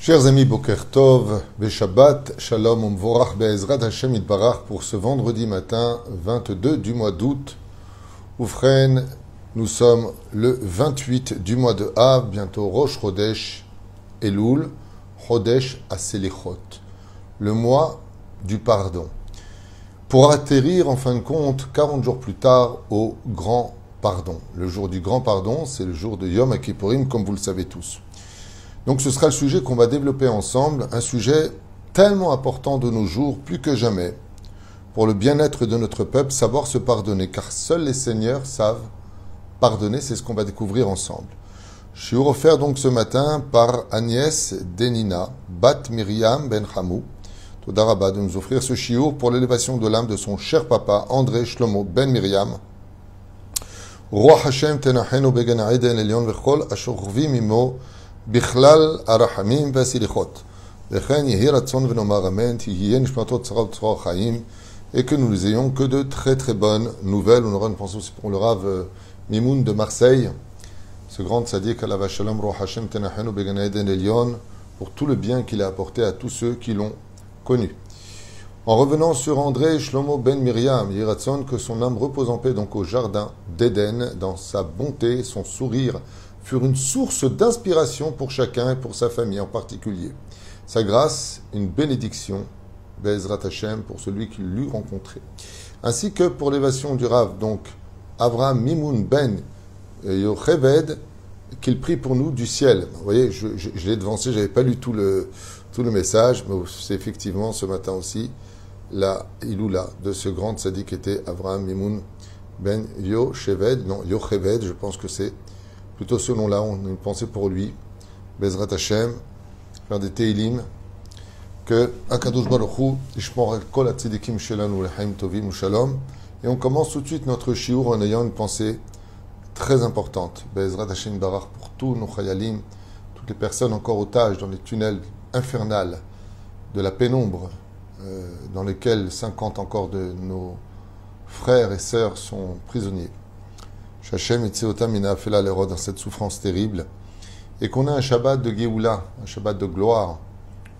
Chers amis, Boker Tov, Beshabbat, Shalom, Umvorach, Be'ezrat Hashem Itbarach pour ce vendredi matin 22 du mois d'août. Oufren, nous sommes le 28 du mois de Av, bientôt Rosh Chodesh Elul, Chodesh Aselichot, le mois du pardon. Pour atterrir en fin de compte 40 jours plus tard au grand pardon. Le jour du grand pardon, c'est le jour de Yom Kippourim, comme vous le savez tous. Donc ce sera le sujet qu'on va développer ensemble, un sujet tellement important de nos jours, plus que jamais, pour le bien-être de notre peuple, savoir se pardonner, car seuls les seigneurs savent pardonner, c'est ce qu'on va découvrir ensemble. Je suis offert donc ce matin par Agnès Denina, Bat Miriam Ben Hamou, Todarabah, de nous offrir ce shiur pour l'élévation de l'âme de son cher papa, André Shlomo Ben Miriam. Roi Hashem tenachenu began Eden Elion vechol asher churvim imo בכלל הרחמים והסליחות. וכן יהי רצון ונאמר אמן, תהיה נשמתו צרה וצרור החיים, et que nous ayons que de très très bonnes nouvelles. On aura une pensée aussi pour le Rav Mimoun de Marseille, ce grand tzaddik alav shalom Roi Hashem tenachenu began Eden Elion, pour tout le bien qu'il a apporté à tous ceux qui l'ont connu. En revenant sur André Shlomo Ben Miriam, yhi ratzon, que son âme repose en paix donc au jardin d'Éden, dans sa bonté, son sourire furent une source d'inspiration pour chacun et pour sa famille en particulier. Sa grâce, une bénédiction, Be'ezrat Hashem, pour celui qui l'eut rencontré. Ainsi que pour l'élévation du Rav, donc, Avraham Mimoun Ben Yocheved, qu'il prie pour nous du ciel. Vous voyez, je l'ai devancé, je n'avais pas lu tout le message, mais c'est effectivement ce matin aussi la Iloula de ce grand tzaddik qui était Avraham Mimoun Ben Yocheved, non, Yocheved, je pense que c'est plutôt ce nom-là, on a une pensée pour lui, Bezrat Hashem, faire des Teilim, que Akadosh Baruch Hu, Yishmor al kol hatzedikim shelanu lechaim tovim ushalom. Et on commence tout de suite notre shiur en ayant une pensée très importante, Bezrat Hashem Barach, pour tous nos chayalim, toutes les personnes encore otages dans les tunnels infernales de la pénombre, dans lesquels 50 encore de nos frères et sœurs sont prisonniers. Shachem Itzeotam Inafela Lero, dans cette souffrance terrible, et qu'on a un Shabbat de Géoula, un Shabbat de gloire.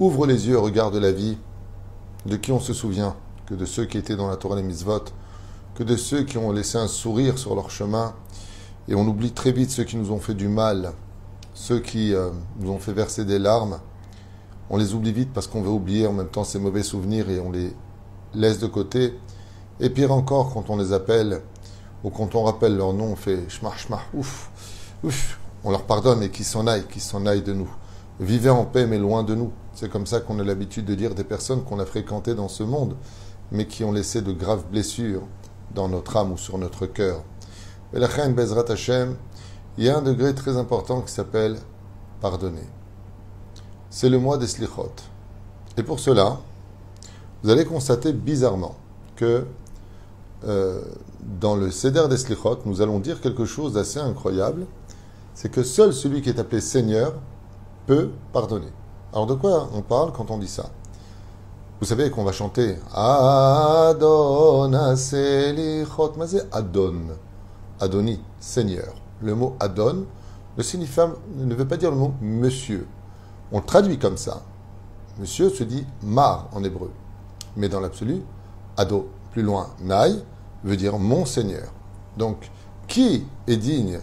Ouvre les yeux, regarde la vie, de qui on se souvient, que de ceux qui étaient dans la Torah et les Mitzvot, que de ceux qui ont laissé un sourire sur leur chemin, et on oublie très vite ceux qui nous ont fait du mal, ceux qui nous ont fait verser des larmes. On les oublie vite parce qu'on veut oublier en même temps ces mauvais souvenirs et on les laisse de côté. Et pire encore, quand on les appelle, ou quand on rappelle leur nom, on fait shmah shmah, ouf, ouf, on leur pardonne et qu'ils s'en aillent de nous. Vivez en paix mais loin de nous. C'est comme ça qu'on a l'habitude de dire des personnes qu'on a fréquentées dans ce monde, mais qui ont laissé de graves blessures dans notre âme ou sur notre cœur. Et la reine Bezrat Hashem, il y a un degré très important qui s'appelle pardonner. C'est le mois des Slichot. Et pour cela, vous allez constater bizarrement que dans le Seder des Slichot, nous allons dire quelque chose d'assez incroyable, c'est que seul celui qui est appelé Seigneur peut pardonner. Alors de quoi on parle quand on dit ça? Vous savez qu'on va chanter Adon Aselichot, mais c'est Adon, Adoni, Seigneur. Le mot Adon ne veut pas dire le mot monsieur. On le traduit comme ça. Monsieur se dit Mar en hébreu. Mais dans l'absolu, Ado, plus loin, Naï, veut dire mon Seigneur. Donc, qui est digne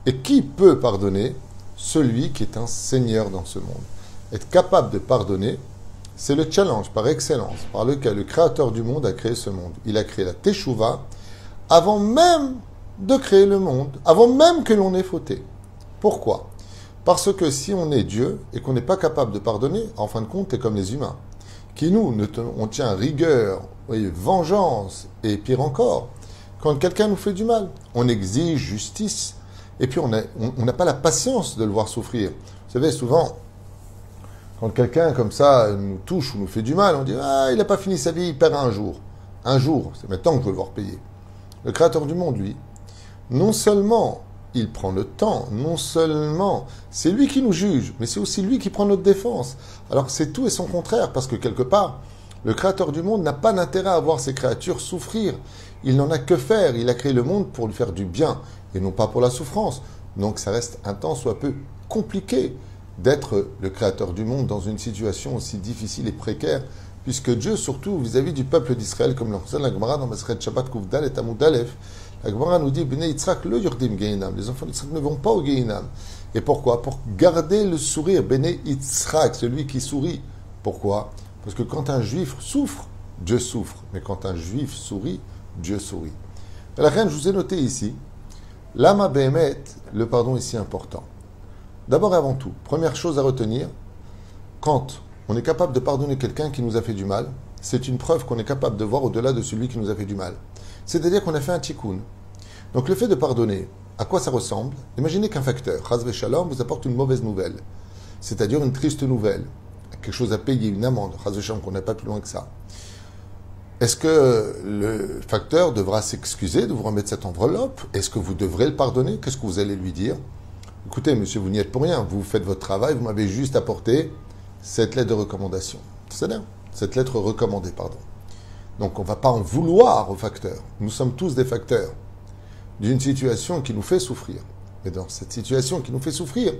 et qui peut pardonner? Celui qui est un Seigneur dans ce monde. Être capable de pardonner, c'est le challenge par excellence par lequel le Créateur du monde a créé ce monde. Il a créé la Teshuvah avant même de créer le monde, avant même que l'on ait fauté. Pourquoi? Parce que si on est Dieu et qu'on n'est pas capable de pardonner, en fin de compte, c'est comme les humains, qui nous, on tient rigueur, vengeance, et pire encore, quand quelqu'un nous fait du mal, on exige justice, et puis on n'a pas la patience de le voir souffrir. Vous savez, souvent, quand quelqu'un comme ça nous touche ou nous fait du mal, on dit « Ah, il n'a pas fini sa vie, il perd un jour. » Un jour, c'est maintenant que je veux le voir payer. Le Créateur du monde, lui, non seulement il prend le temps, non seulement c'est lui qui nous juge, mais c'est aussi lui qui prend notre défense. Alors c'est tout et son contraire, parce que quelque part, le Créateur du monde n'a pas d'intérêt à voir ses créatures souffrir. Il n'en a que faire. Il a créé le monde pour lui faire du bien, et non pas pour la souffrance. Donc ça reste un tant soit peu compliqué d'être le créateur du monde dans une situation aussi difficile et précaire, puisque Dieu, surtout vis-à-vis du peuple d'Israël, comme l'enseigne la Gemara dans Masechet Shabbat Kuvdal et Amud Aleph, la Gemara nous dit Bnei Yitzhak lo yurdim geinam. Les enfants d'Yitzhak ne vont pas au geinam. Et pourquoi? Pour garder le sourire. Bnei Yitzhak, celui qui sourit. Pourquoi? Parce que quand un juif souffre, Dieu souffre. Mais quand un juif sourit, Dieu sourit. Et la reine, je vous ai noté ici, Lama Behemet, le pardon est si important. D'abord et avant tout, première chose à retenir, quand on est capable de pardonner quelqu'un qui nous a fait du mal, c'est une preuve qu'on est capable de voir au-delà de celui qui nous a fait du mal. C'est-à-dire qu'on a fait un tikkun. Donc le fait de pardonner, à quoi ça ressemble? Imaginez qu'un facteur, Chas v'Shalom, vous apporte une mauvaise nouvelle, c'est-à-dire une triste nouvelle, quelque chose à payer, une amende, Chas v'Shalom, qu'on n'est pas plus loin que ça. Est-ce que le facteur devra s'excuser de vous remettre cette enveloppe? Est-ce que vous devrez le pardonner? Qu'est-ce que vous allez lui dire? Écoutez, monsieur, vous n'y êtes pour rien, vous faites votre travail, vous m'avez juste apporté cette lettre de recommandation. C'est-à-dire, cette lettre recommandée, pardon. Donc on ne va pas en vouloir au facteur. Nous sommes tous des facteurs d'une situation qui nous fait souffrir. Mais dans cette situation qui nous fait souffrir,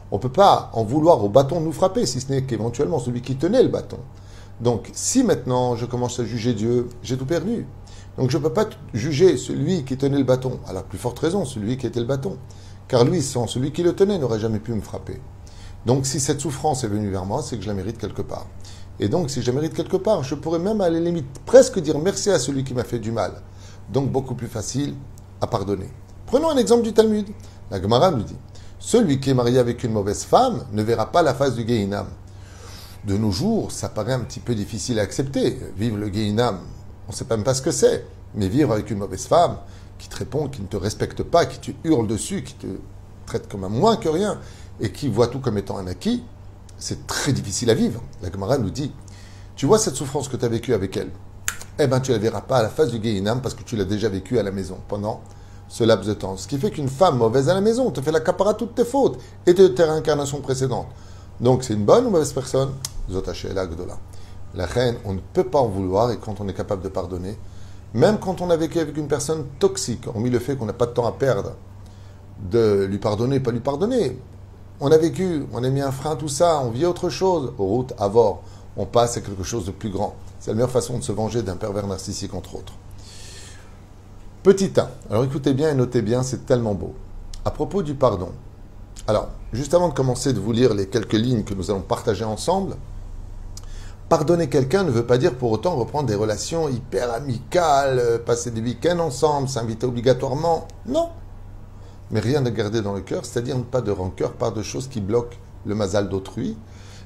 on ne peut pas en vouloir au bâton de nous frapper, si ce n'est qu'éventuellement celui qui tenait le bâton. Donc si maintenant je commence à juger Dieu, j'ai tout perdu. Donc je ne peux pas juger celui qui tenait le bâton. À la plus forte raison, celui qui était le bâton. Car lui, sans celui qui le tenait, n'aurait jamais pu me frapper. Donc si cette souffrance est venue vers moi, c'est que je la mérite quelque part. Et donc, si je la mérite quelque part, je pourrais même à la limite presque dire merci à celui qui m'a fait du mal. Donc, beaucoup plus facile à pardonner. Prenons un exemple du Talmud. La Gemara nous dit, celui qui est marié avec une mauvaise femme ne verra pas la face du Gehinam. De nos jours, ça paraît un petit peu difficile à accepter. Vivre le Gehinam, on ne sait même pas ce que c'est. Mais vivre avec une mauvaise femme qui te répond, qui ne te respecte pas, qui te hurle dessus, qui te traite comme un moins que rien et qui voit tout comme étant un acquis, c'est très difficile à vivre. La Gemara nous dit, tu vois cette souffrance que tu as vécue avec elle, eh bien tu ne la verras pas à la face du Gehinam parce que tu l'as déjà vécue à la maison pendant ce laps de temps. Ce qui fait qu'une femme mauvaise à la maison te fait la capara toutes tes fautes et de tes réincarnations précédentes. Donc c'est une bonne ou mauvaise personne? Zotachela Gdola. La reine, on ne peut pas en vouloir et quand on est capable de pardonner, même quand on a vécu avec une personne toxique, hormis le fait qu'on n'a pas de temps à perdre, de lui pardonner, pas lui pardonner. On a vécu, on a mis un frein à tout ça, on vit autre chose. Route, avor, on passe à quelque chose de plus grand. C'est la meilleure façon de se venger d'un pervers narcissique, entre autres. Petit 1. Alors écoutez bien et notez bien, c'est tellement beau. À propos du pardon. Alors, juste avant de commencer de vous lire les quelques lignes que nous allons partager ensemble, pardonner quelqu'un ne veut pas dire pour autant reprendre des relations hyper amicales, passer des week-ends ensemble, s'inviter obligatoirement. Non. Mais rien à garder dans le cœur, c'est-à-dire pas de rancœur, pas de choses qui bloquent le mazal d'autrui.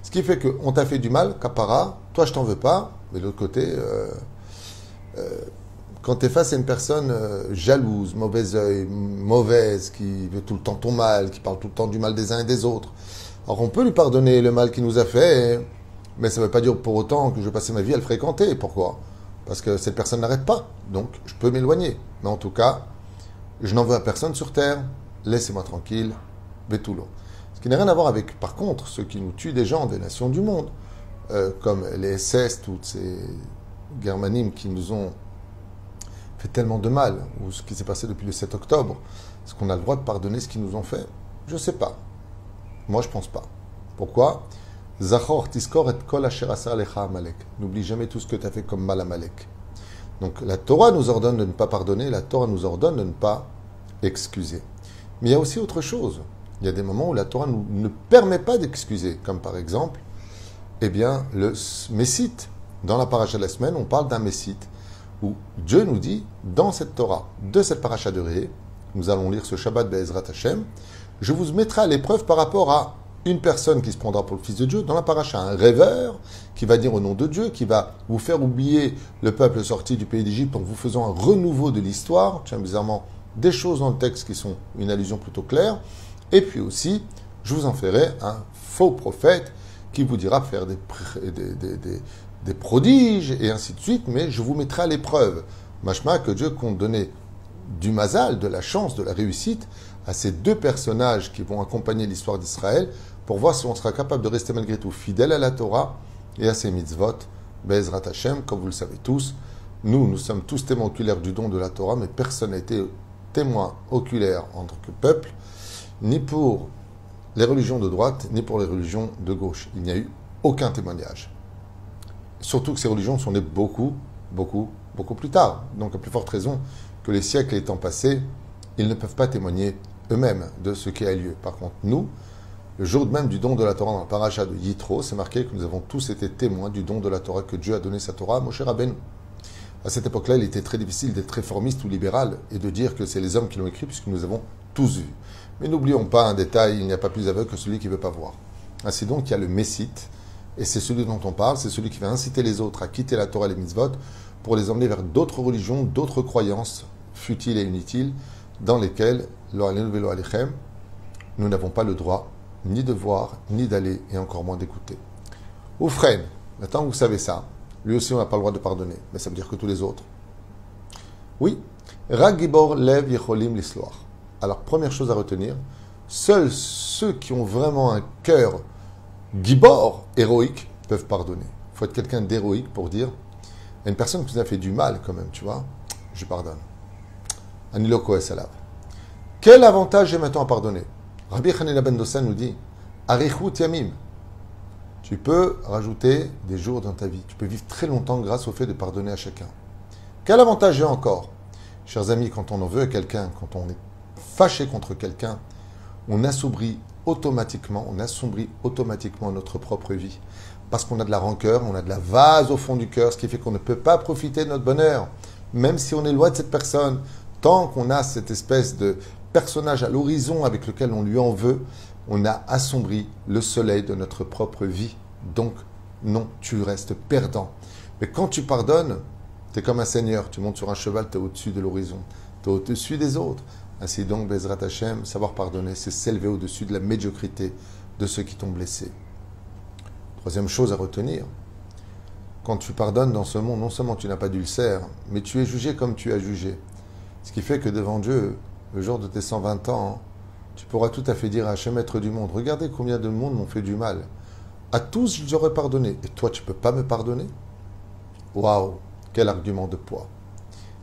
Ce qui fait qu'on t'a fait du mal, capara, toi je t'en veux pas, mais de l'autre côté, quand tu es face à une personne jalouse, mauvais œil, mauvaise, qui veut tout le temps ton mal, qui parle tout le temps du mal des uns et des autres, alors on peut lui pardonner le mal qu'il nous a fait, mais ça ne veut pas dire pour autant que je vais passer ma vie à le fréquenter. Pourquoi? Parce que cette personne n'arrête pas, donc je peux m'éloigner. Mais en tout cas, je n'en veux à personne sur terre, laissez-moi tranquille, Betoulo. Ce qui n'a rien à voir avec, par contre, ceux qui nous tuent des gens des nations du monde, comme les SS, toutes ces germanimes qui nous ont fait tellement de mal, ou ce qui s'est passé depuis le 7 octobre. Est-ce qu'on a le droit de pardonner ce qu'ils nous ont fait? Je ne sais pas. Moi, je ne pense pas. Pourquoi? Zachor tiskor et kol asher asa alecha Amalek. N'oublie jamais tout ce que tu as fait comme mal à Amalek. Donc la Torah nous ordonne de ne pas pardonner, la Torah nous ordonne de ne pas excuser. Mais il y a aussi autre chose. Il y a des moments où la Torah ne permet pas d'excuser, comme par exemple, eh bien, le Messite. Dans la paracha de la semaine, on parle d'un Messite, où Dieu nous dit, dans cette Torah, de cette paracha de Ré, nous allons lire ce Shabbat Be'ezrat Hashem, je vous mettrai à l'épreuve par rapport à une personne qui se prendra pour le Fils de Dieu, dans la paracha, un rêveur qui va dire au nom de Dieu, qui va vous faire oublier le peuple sorti du pays d'Égypte en vous faisant un renouveau de l'histoire, tiens bizarrement des choses dans le texte qui sont une allusion plutôt claire, et puis aussi, je vous en ferai un faux prophète qui vous dira faire des prodiges et ainsi de suite, mais je vous mettrai à l'épreuve. Machma que Dieu compte donner du mazal, de la chance, de la réussite à ces deux personnages qui vont accompagner l'histoire d'Israël pour voir si on sera capable de rester malgré tout fidèle à la Torah et à ses mitzvot. Be'ezrat Hashem, comme vous le savez tous, nous sommes tous témoins oculaires du don de la Torah, mais personne n'a été témoin oculaire en tant que peuple, ni pour les religions de droite ni pour les religions de gauche. Il n'y a eu aucun témoignage. Surtout que ces religions sont nées beaucoup plus tard. Donc, à plus forte raison que les siècles étant passés, ils ne peuvent pas témoigner eux-mêmes de ce qui a lieu. Par contre, nous, le jour même du don de la Torah dans le paracha de Yitro, c'est marqué que nous avons tous été témoins du don de la Torah, que Dieu a donné sa Torah à Moshe Rabbeinu. À cette époque-là, il était très difficile d'être réformiste ou libéral et de dire que c'est les hommes qui l'ont écrit, puisque nous avons tous vu. Mais n'oublions pas un détail, il n'y a pas plus aveugle que celui qui ne veut pas voir. Ainsi donc, il y a le Messite, et c'est celui dont on parle, c'est celui qui va inciter les autres à quitter la Torah et les mitzvot pour les emmener vers d'autres religions, d'autres croyances, futiles et inutiles, dans lesquelles, nous n'avons pas le droit ni de voir, ni d'aller, et encore moins d'écouter. Oufren, maintenant que vous savez ça, lui aussi on n'a pas le droit de pardonner, mais ça veut dire que tous les autres. Oui, Ragibor lev yecholim l'isloir. Alors, première chose à retenir, seuls ceux qui ont vraiment un cœur gibor, héroïque, peuvent pardonner. Il faut être quelqu'un d'héroïque pour dire, il y a une personne qui nous a fait du mal quand même, tu vois, je pardonne. Aniloko es alav. Quel avantage j'ai maintenant à pardonner? Rabbi Hanina ben Dosan nous dit, Arichut yamim. Tu peux rajouter des jours dans ta vie. Tu peux vivre très longtemps grâce au fait de pardonner à chacun. Quel avantage j'ai encore? Chers amis, quand on en veut à quelqu'un, quand on est fâché contre quelqu'un, on assombrit automatiquement notre propre vie. Parce qu'on a de la rancœur, on a de la vase au fond du cœur, ce qui fait qu'on ne peut pas profiter de notre bonheur. Même si on est loin de cette personne, tant qu'on a cette espèce de personnage à l'horizon avec lequel on lui en veut, on a assombri le soleil de notre propre vie. Donc, non, tu restes perdant. Mais quand tu pardonnes, tu es comme un seigneur. Tu montes sur un cheval, tu es au-dessus de l'horizon. Tu es au-dessus des autres. Ainsi donc, Bezrat Hashem, savoir pardonner, c'est s'élever au-dessus de la médiocrité de ceux qui t'ont blessé. Troisième chose à retenir, quand tu pardonnes dans ce monde, non seulement tu n'as pas d'ulcère, mais tu es jugé comme tu as jugé. Ce qui fait que devant Dieu, le jour de tes 120 ans, tu pourras tout à fait dire à Hachem, maître du monde, regardez combien de monde m'ont fait du mal. À tous, j'aurais pardonné. Et toi, tu ne peux pas me pardonner? Waouh, quel argument de poids.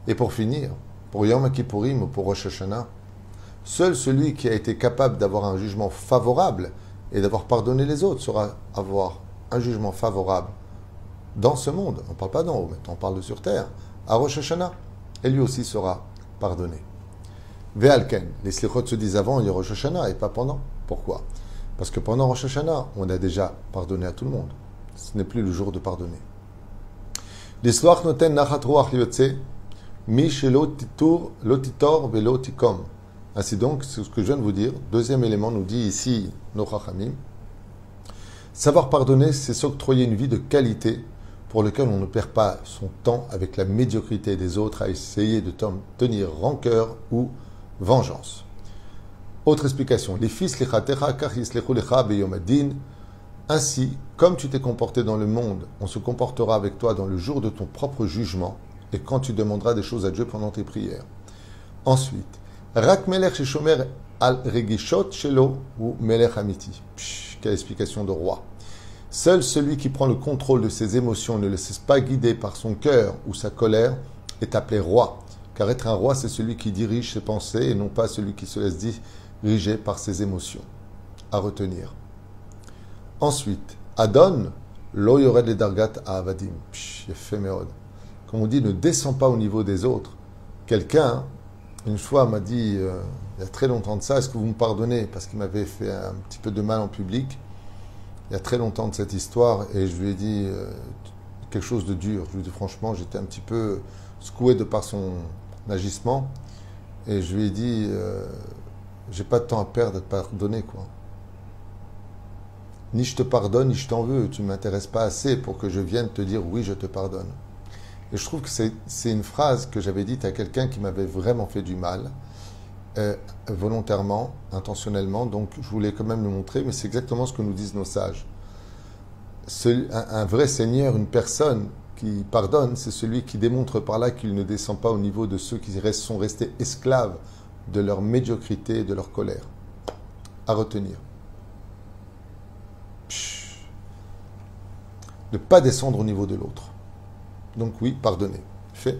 Et pour finir, pour Yom Kippourim ou pour Rosh Hashanah, seul celui qui a été capable d'avoir un jugement favorable et d'avoir pardonné les autres saura avoir un jugement favorable dans ce monde. On ne parle pas d'en haut, mais on parle de sur terre, à Rosh Hashanah. Et lui aussi sera pardonné. Ve'alken, les slichot se disent avant et Rosh Hashanah et pas pendant. Pourquoi? Parce que pendant Rosh Hashanah, on a déjà pardonné à tout le monde. Ce n'est plus le jour de pardonner. L'histoire noten nachat ruach yotze, mi shelo titur lo titor velo tikom. Ainsi donc, c'est ce que je viens de vous dire. Deuxième élément, nous dit ici nos chachamim. Savoir pardonner, c'est s'octroyer une vie de qualité pour laquelle on ne perd pas son temps avec la médiocrité des autres à essayer de tenir rancœur ou vengeance. Autre explication. Les fils lechatecha kach yislechu lecha beyom hadin. Ainsi, comme tu t'es comporté dans le monde, on se comportera avec toi dans le jour de ton propre jugement et quand tu demanderas des choses à Dieu pendant tes prières. Ensuite, rak melech sheshomer al regishot shelo ou melech amiti. Quelle explication de roi. Seul celui qui prend le contrôle de ses émotions, ne le laisse pas guider par son cœur ou sa colère, est appelé roi. Car être un roi, c'est celui qui dirige ses pensées et non pas celui qui se laisse diriger par ses émotions. À retenir. Ensuite, Adon, lo yored le dargat à avadim. Comme on dit, ne descend pas au niveau des autres. Quelqu'un, une fois, m'a dit, il y a très longtemps de ça, est-ce que vous me pardonnez? Parce qu'il m'avait fait un petit peu de mal en public. Il y a très longtemps de cette histoire, et je lui ai dit quelque chose de dur. Je lui ai dit, franchement, j'étais un petit peu secoué de par son agissement. Et je lui ai dit, j'ai pas de temps à perdre à te pardonner, quoi. Ni je te pardonne, ni je t'en veux. Tu ne m'intéresses pas assez pour que je vienne te dire oui, je te pardonne. Et je trouve que c'est une phrase que j'avais dite à quelqu'un qui m'avait vraiment fait du mal, volontairement, intentionnellement. Donc je voulais quand même le montrer, mais c'est exactement ce que nous disent nos sages. Un vrai Seigneur, une personne qui pardonne, c'est celui qui démontre par là qu'il ne descend pas au niveau de ceux qui sont restés esclaves de leur médiocrité et de leur colère. À retenir. Ne pas descendre au niveau de l'autre. Donc oui, pardonner. Fait.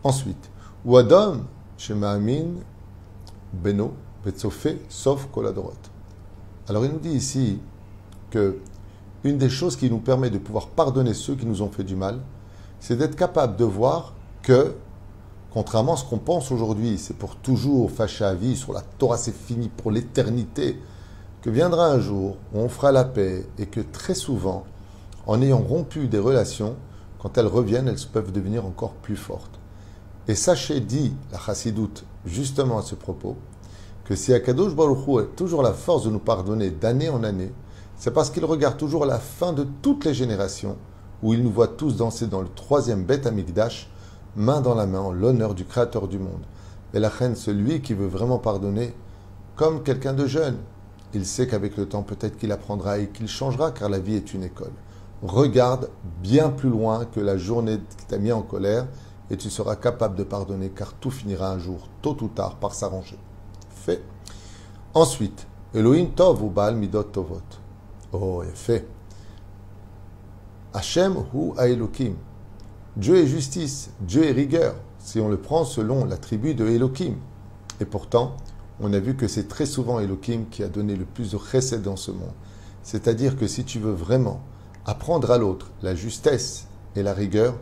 Ensuite, ou Adam, chez Ma'amin, Beno, Betsofe, sauf Koladorot. Alors il nous dit ici que une des choses qui nous permet de pouvoir pardonner ceux qui nous ont fait du mal, c'est d'être capable de voir que, contrairement à ce qu'on pense aujourd'hui, c'est pour toujours fâché à vie, sur la Torah c'est fini pour l'éternité, que viendra un jour où on fera la paix et que très souvent, en ayant rompu des relations, quand elles reviennent, elles peuvent devenir encore plus fortes. Et sachez, dit la Chassidoute, justement à ce propos, que si Akadosh Baruch Hu a toujours la force de nous pardonner d'année en année, c'est parce qu'il regarde toujours la fin de toutes les générations, où il nous voit tous danser dans le troisième Beth Amikdash, main dans la main, en l'honneur du Créateur du monde. Et la reine, celui qui veut vraiment pardonner, comme quelqu'un de jeune, il sait qu'avec le temps, peut-être qu'il apprendra et qu'il changera, car la vie est une école. Regarde bien plus loin que la journée qui t'a mis en colère, et tu seras capable de pardonner, car tout finira un jour, tôt ou tard, par s'arranger. Fait. Ensuite, Elohim Tov ou Baal Midot Tovot. Oh, fait. Hashem hu Elohim. Dieu est justice, Dieu est rigueur, si on le prend selon l'attribut de Elohim. Et pourtant, on a vu que c'est très souvent Elohim qui a donné le plus de chesed dans ce monde. C'est-à-dire que si tu veux vraiment apprendre à l'autre la justesse et la rigueur,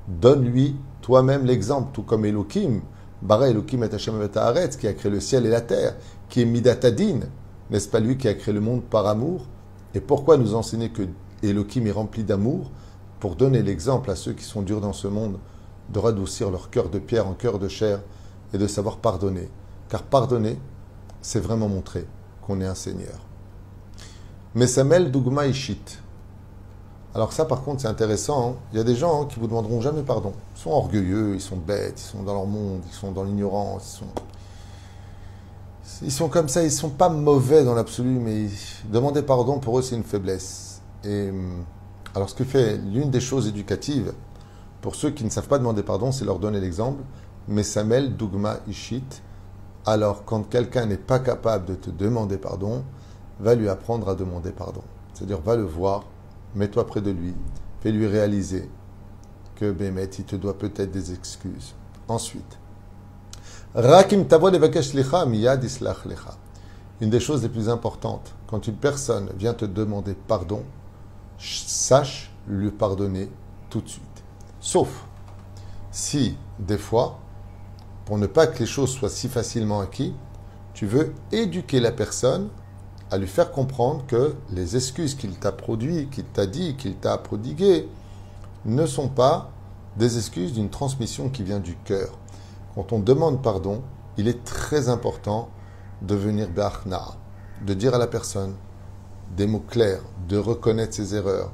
donne-lui toi-même l'exemple, tout comme Elohim, Bara Elohim et Hashem et Haaretz, qui a créé le ciel et la terre, qui est Midatadin, n'est-ce pas lui qui a créé le monde par amour? Et pourquoi nous enseigner que Elohim est rempli d'amour? Pour donner l'exemple à ceux qui sont durs dans ce monde, de radoucir leur cœur de pierre en cœur de chair et de savoir pardonner. Car pardonner, c'est vraiment montrer qu'on est un Seigneur. Mesamel Dugma Ishit. Alors ça, par contre, c'est intéressant. Hein. Il y a des gens qui vous demanderont jamais pardon. Ils sont orgueilleux, ils sont bêtes, ils sont dans leur monde, ils sont dans l'ignorance. Ils sont comme ça, ils ne sont pas mauvais dans l'absolu, mais demander pardon, pour eux, c'est une faiblesse. Et alors, ce que fait l'une des choses éducatives, pour ceux qui ne savent pas demander pardon, c'est leur donner l'exemple. Mesamel Dugma Ishit. Alors, quand quelqu'un n'est pas capable de te demander pardon, va lui apprendre à demander pardon. C'est-à-dire, va le voir, mets-toi près de lui, fais-lui réaliser que Bémet, il te doit peut-être des excuses. Ensuite, Rakim tavo levakesh lecha miyad islach lecha. Une des choses les plus importantes, quand une personne vient te demander pardon, sache lui pardonner tout de suite. Sauf si, des fois, pour ne pas que les choses soient si facilement acquises, tu veux éduquer la personne à lui faire comprendre que les excuses qu'il t'a produites, qu'il t'a dit, qu'il t'a prodiguées, ne sont pas des excuses d'une transmission qui vient du cœur. Quand on demande pardon, il est très important de venir b'achna, de dire à la personne des mots clairs, de reconnaître ses erreurs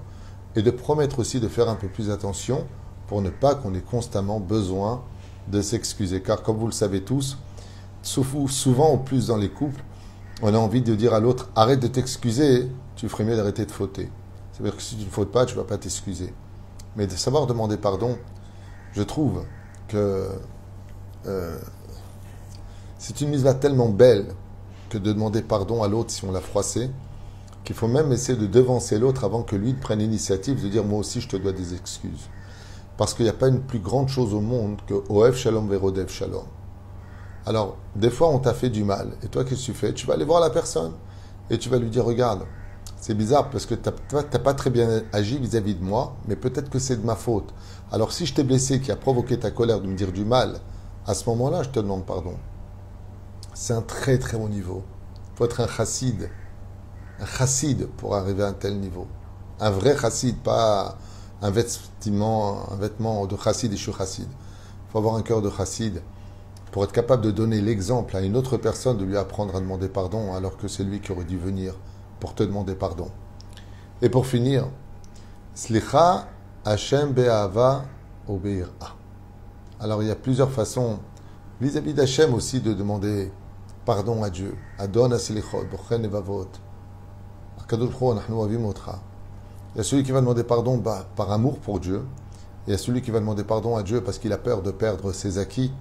et de promettre aussi de faire un peu plus attention pour ne pas qu'on ait constamment besoin de s'excuser. Car comme vous le savez tous, souvent au plus dans les couples, on a envie de dire à l'autre, arrête de t'excuser, tu ferais mieux d'arrêter de fauter. C'est-à-dire que si tu ne fautes pas, tu ne vas pas t'excuser. Mais de savoir demander pardon, je trouve que c'est une mise-là tellement belle que de demander pardon à l'autre si on l'a froissé, qu'il faut même essayer de devancer l'autre avant que lui prenne l'initiative de dire moi aussi je te dois des excuses. Parce qu'il n'y a pas une plus grande chose au monde que Oev Shalom Verodev Shalom. Alors, des fois, on t'a fait du mal. Et toi, qu'est-ce que tu fais? Tu vas aller voir la personne et tu vas lui dire, regarde, c'est bizarre parce que tu n'as pas très bien agi vis-à-vis de moi, mais peut-être que c'est de ma faute. Alors, si je t'ai blessé, qui a provoqué ta colère de me dire du mal, à ce moment-là, je te demande pardon. C'est un très très haut niveau. Il faut être un chassid pour arriver à un tel niveau. Un vrai chassid, pas un vêtement de chassid et je suis chassid. Il faut avoir un cœur de chassid pour être capable de donner l'exemple à une autre personne, de lui apprendre à demander pardon, alors que c'est lui qui aurait dû venir pour te demander pardon. Et pour finir, Slicha Hashem Be'ava Obeira. Alors il y a plusieurs façons vis-à-vis d'Hachem aussi de demander pardon à Dieu. Adon Aslichot, Bochen Evavot. Akadosh Baruch Hu, Nahnu Ohavim Otra. Il y a celui qui va demander pardon par amour pour Dieu. Il y a celui qui va demander pardon à Dieu parce qu'il a peur de perdre ses acquis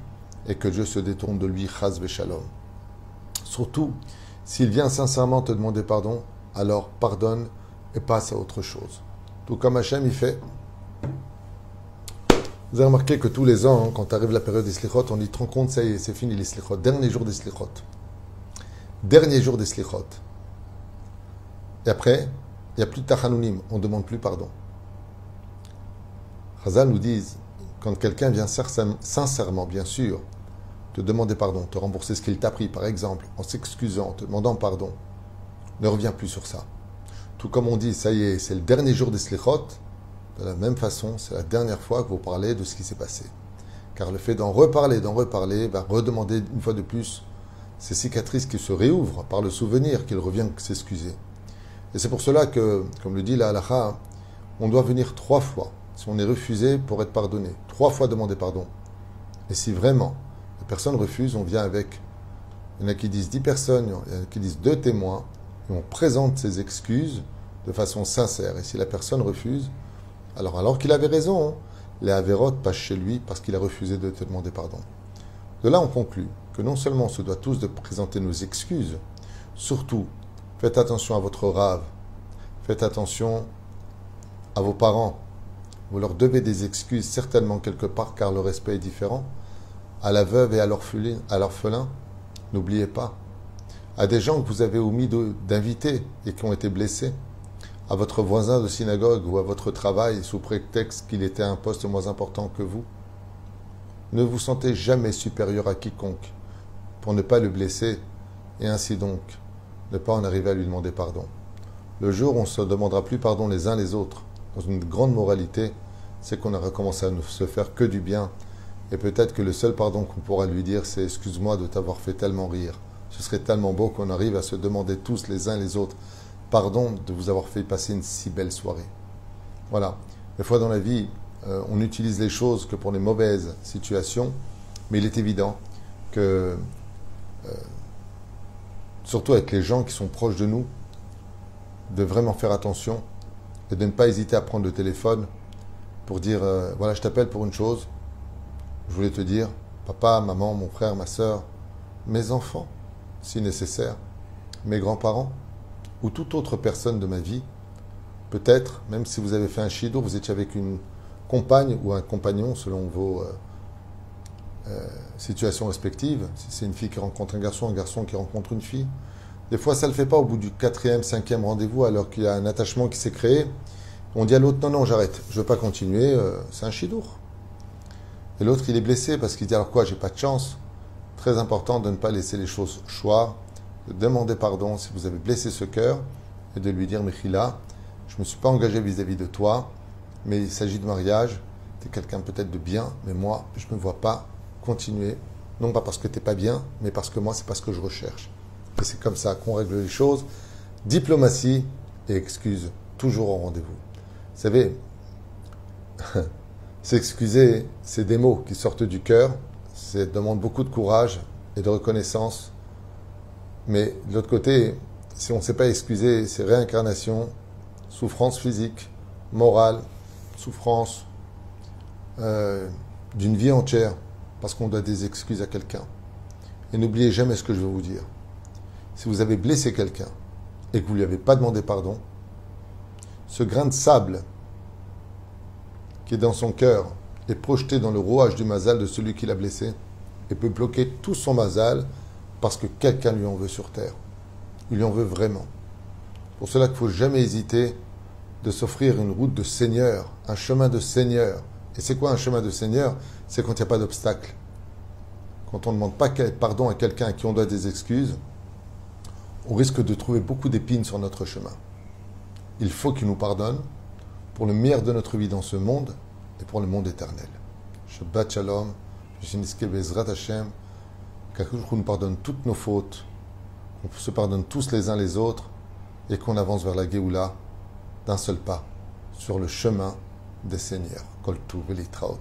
et que Dieu se détourne de lui, chas v'shalom. Surtout, s'il vient sincèrement te demander pardon, alors pardonne et passe à autre chose. Tout comme Hachem il fait. Vous avez remarqué que tous les ans, quand arrive la période des slichot, on dit, te rends compte, ça y est, c'est fini les slichot. Dernier jour des slichot. Dernier jour des slichot. Et après, il n'y a plus de tachanounim, on ne demande plus pardon. Chazal nous disent, quand quelqu'un vient sincèrement, bien sûr, te demander pardon, te rembourser ce qu'il t'a pris, par exemple, en s'excusant, te demandant pardon, ne reviens plus sur ça. Tout comme on dit, ça y est, c'est le dernier jour des Slichot, de la même façon, c'est la dernière fois que vous parlez de ce qui s'est passé. Car le fait d'en reparler, va redemander une fois de plus ces cicatrices qui se réouvrent par le souvenir qu'il revient s'excuser. Et c'est pour cela que, comme le dit la halakha, on doit venir 3 fois. Si on est refusé pour être pardonné, 3 fois demander pardon. Et si vraiment la personne refuse, on vient avec, il y en a qui disent 10 personnes, il y en a qui disent 2 témoins, et on présente ses excuses de façon sincère. Et si la personne refuse, alors qu'il avait raison, les Averot passent chez lui parce qu'il a refusé de te demander pardon. De là, on conclut que non seulement on se doit tous de présenter nos excuses, surtout, faites attention à votre rave, faites attention à vos parents. Vous leur devez des excuses certainement quelque part car le respect est différent. À la veuve et à l'orphelin, n'oubliez pas. À des gens que vous avez omis d'inviter et qui ont été blessés. À votre voisin de synagogue ou à votre travail sous prétexte qu'il était à un poste moins important que vous. Ne vous sentez jamais supérieur à quiconque pour ne pas le blesser et ainsi donc ne pas en arriver à lui demander pardon. Le jour où on ne se demandera plus pardon les uns les autres, dans une grande moralité, c'est qu'on aura commencé à ne se faire que du bien. Et peut-être que le seul pardon qu'on pourra lui dire, c'est « excuse-moi de t'avoir fait tellement rire ». Ce serait tellement beau qu'on arrive à se demander tous les uns les autres « pardon de vous avoir fait passer une si belle soirée ». Voilà. Des fois dans la vie, on utilise les choses que pour les mauvaises situations, mais il est évident que, surtout avec les gens qui sont proches de nous, de vraiment faire attention et de ne pas hésiter à prendre le téléphone pour dire voilà, je t'appelle pour une chose, je voulais te dire, papa, maman, mon frère, ma soeur, mes enfants, si nécessaire, mes grands-parents, ou toute autre personne de ma vie, peut-être, même si vous avez fait un shidour, vous étiez avec une compagne ou un compagnon selon vos situations respectives, si c'est une fille qui rencontre un garçon qui rencontre une fille, des fois ça ne le fait pas au bout du 4e, 5e rendez-vous alors qu'il y a un attachement qui s'est créé, on dit à l'autre non, j'arrête, je ne veux pas continuer, c'est un shidour. Et l'autre il est blessé parce qu'il dit alors quoi, j'ai pas de chance. Très important de ne pas laisser les choses choir, de demander pardon si vous avez blessé ce cœur et de lui dire Mechila, je ne me suis pas engagé vis-à-vis de toi, mais il s'agit de mariage, tu es quelqu'un peut-être de bien, mais moi je ne me vois pas continuer, non pas parce que tu n'es pas bien, mais parce que moi c'est pas ce que je recherche. Et c'est comme ça qu'on règle les choses. Diplomatie et excuse, toujours au rendez-vous. Vous savez, s'excuser, c'est des mots qui sortent du cœur, ça demande beaucoup de courage et de reconnaissance. Mais de l'autre côté, si on ne sait pas excuser, c'est réincarnation, souffrance physique, morale, souffrance d'une vie entière, parce qu'on doit des excuses à quelqu'un. Et n'oubliez jamais ce que je vais vous dire. Si vous avez blessé quelqu'un et que vous ne lui avez pas demandé pardon, ce grain de sable qui est dans son cœur est projeté dans le rouage du mazal de celui qui l'a blessé et peut bloquer tout son mazal parce que quelqu'un lui en veut sur terre. Il lui en veut vraiment. Pour cela qu'il ne faut jamais hésiter de s'offrir une route de Seigneur, un chemin de Seigneur. Et c'est quoi un chemin de Seigneur? C'est quand il n'y a pas d'obstacle. Quand on ne demande pas pardon à quelqu'un à qui on doit des excuses, on risque de trouver beaucoup d'épines sur notre chemin. Il faut qu'il nous pardonne pour le meilleur de notre vie dans ce monde et pour le monde éternel. Shabbat Shalom, Jeniske Bezrat Hashem, qu'on nous pardonne toutes nos fautes, qu'on se pardonne tous les uns les autres et qu'on avance vers la Géoula d'un seul pas sur le chemin des Seigneurs. Kol Tuv Velitraot.